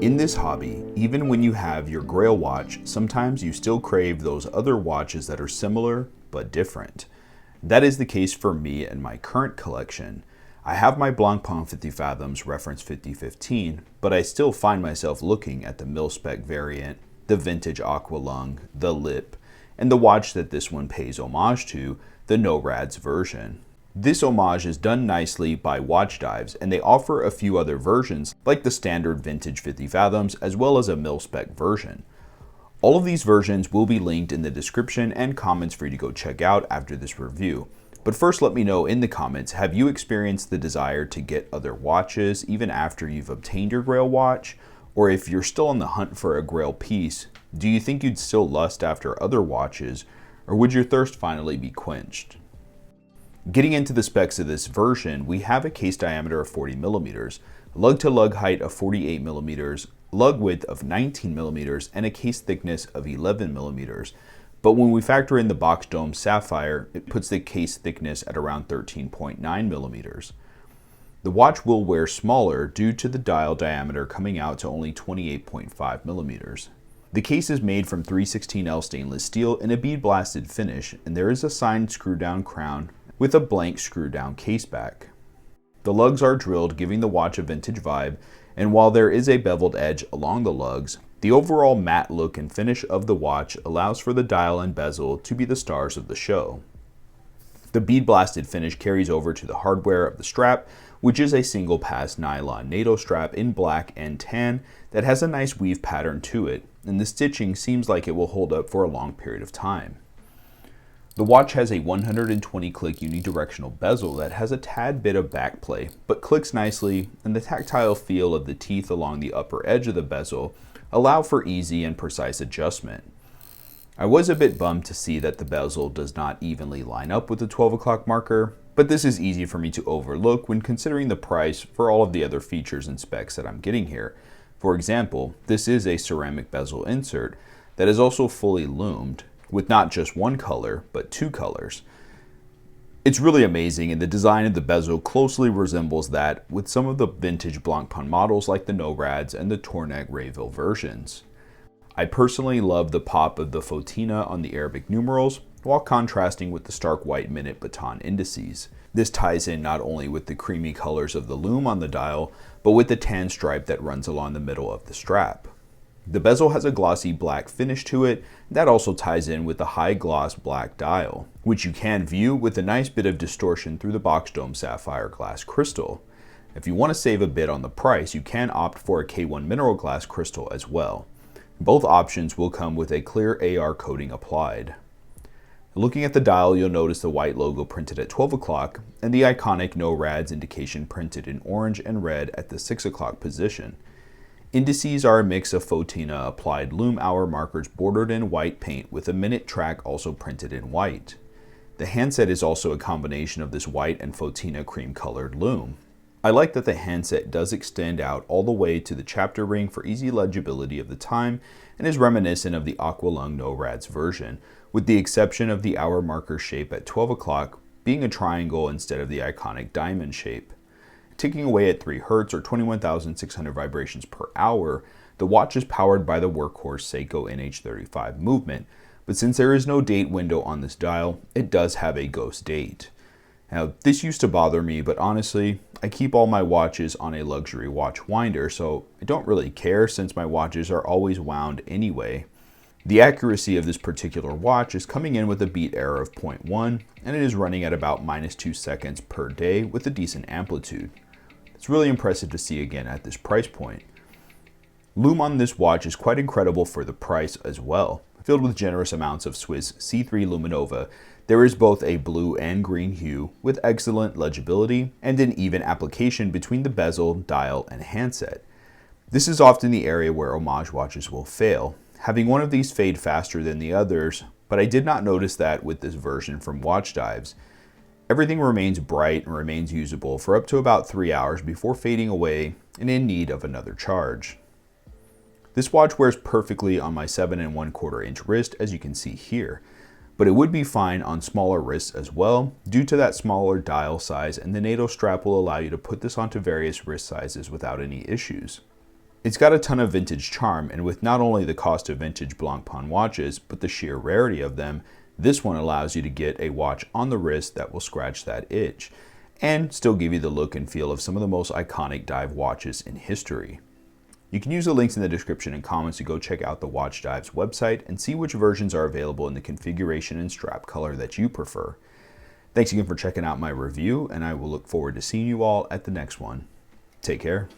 In this hobby, even when you have your grail watch, sometimes you still crave those other watches that are similar but different. That is the case for me and my current collection. I have my Blancpain 50 Fathoms reference 5015, but I still find myself looking at the mil-spec variant, the vintage Aqualung, the lip, and the watch that this one pays homage to, the NoDerivs version. This homage is done nicely by WatchDives, and they offer a few other versions like the standard vintage 50 Fathoms as well as a mil-spec version. All of these versions will be linked in the description and comments for you to go check out after this review. But first, let me know in the comments, have you experienced the desire to get other watches even after you've obtained your grail watch? Or if you're still on the hunt for a grail piece, do you think you'd still lust after other watches, or would your thirst finally be quenched? Getting into the specs of this version, we have a case diameter of 40 millimeters, lug-to-lug height of 48 millimeters, lug width of 19 millimeters, and a case thickness of 11 millimeters. But when we factor in the box dome sapphire, it puts the case thickness at around 13.9 millimeters. The watch will wear smaller due to the dial diameter coming out to only 28.5 millimeters. The case is made from 316L stainless steel in a bead blasted finish, and there is a signed screw down crown with a blank screw down case back. The lugs are drilled, giving the watch a vintage vibe, and while there is a beveled edge along the lugs, the overall matte look and finish of the watch allows for the dial and bezel to be the stars of the show. The bead blasted finish carries over to the hardware of the strap, which is a single pass nylon NATO strap in black and tan that has a nice weave pattern to it, and the stitching seems like it will hold up for a long period of time. The watch has a 120 click unidirectional bezel that has a tad bit of backplay, but clicks nicely, and the tactile feel of the teeth along the upper edge of the bezel allow for easy and precise adjustment. I was a bit bummed to see that the bezel does not evenly line up with the 12 o'clock marker, but this is easy for me to overlook when considering the price for all of the other features and specs that I'm getting here. For example, this is a ceramic bezel insert that is also fully lumed, with not just one color, but two colors. It's really amazing, and the design of the bezel closely resembles that with some of the vintage Blancpain models like the NoDerivs and the Tourneck Rayville versions. I personally love the pop of the Fotina on the Arabic numerals, while contrasting with the stark white minute baton indices. This ties in not only with the creamy colors of the lume on the dial, but with the tan stripe that runs along the middle of the strap. The bezel has a glossy black finish to it. That also ties in with the high gloss black dial, which you can view with a nice bit of distortion through the box dome sapphire glass crystal. If you want to save a bit on the price, you can opt for a K1 mineral glass crystal as well. Both options will come with a clear AR coating applied. Looking at the dial, you'll notice the white logo printed at 12 o'clock and the iconic No Rads indication printed in orange and red at the 6 o'clock position. Indices are a mix of Fotina applied lume hour markers bordered in white paint with a minute track also printed in white. The handset is also a combination of this white and Fotina cream colored lume. I like that the handset does extend out all the way to the chapter ring for easy legibility of the time and is reminiscent of the Aqualung NoDerivs version, with the exception of the hour marker shape at 12 o'clock being a triangle instead of the iconic diamond shape. Ticking away at 3 Hz or 21,600 vibrations per hour, the watch is powered by the workhorse Seiko NH35 movement, but since there is no date window on this dial, it does have a ghost date. Now, this used to bother me, but honestly, I keep all my watches on a luxury watch winder, so I don't really care since my watches are always wound anyway. The accuracy of this particular watch is coming in with a beat error of 0.1, and it is running at about -2 seconds per day with a decent amplitude. It's really impressive to see again at this price point. Lume on this watch is quite incredible for the price as well. Filled with generous amounts of Swiss C3 Luminova, there is both a blue and green hue with excellent legibility and an even application between the bezel, dial, and handset. This is often the area where homage watches will fail, having one of these fade faster than the others, but I did not notice that with this version from WatchDives. Everything remains bright and remains usable for up to about 3 hours before fading away and in need of another charge. This watch wears perfectly on my 7 1/4 inch wrist, as you can see here, but it would be fine on smaller wrists as well due to that smaller dial size, and the NATO strap will allow you to put this onto various wrist sizes without any issues. It's got a ton of vintage charm, and with not only the cost of vintage Blancpain watches, but the sheer rarity of them, this one allows you to get a watch on the wrist that will scratch that itch, and still give you the look and feel of some of the most iconic dive watches in history. You can use the links in the description and comments to go check out the WatchDives website and see which versions are available in the configuration and strap color that you prefer. Thanks again for checking out my review, and I will look forward to seeing you all at the next one. Take care.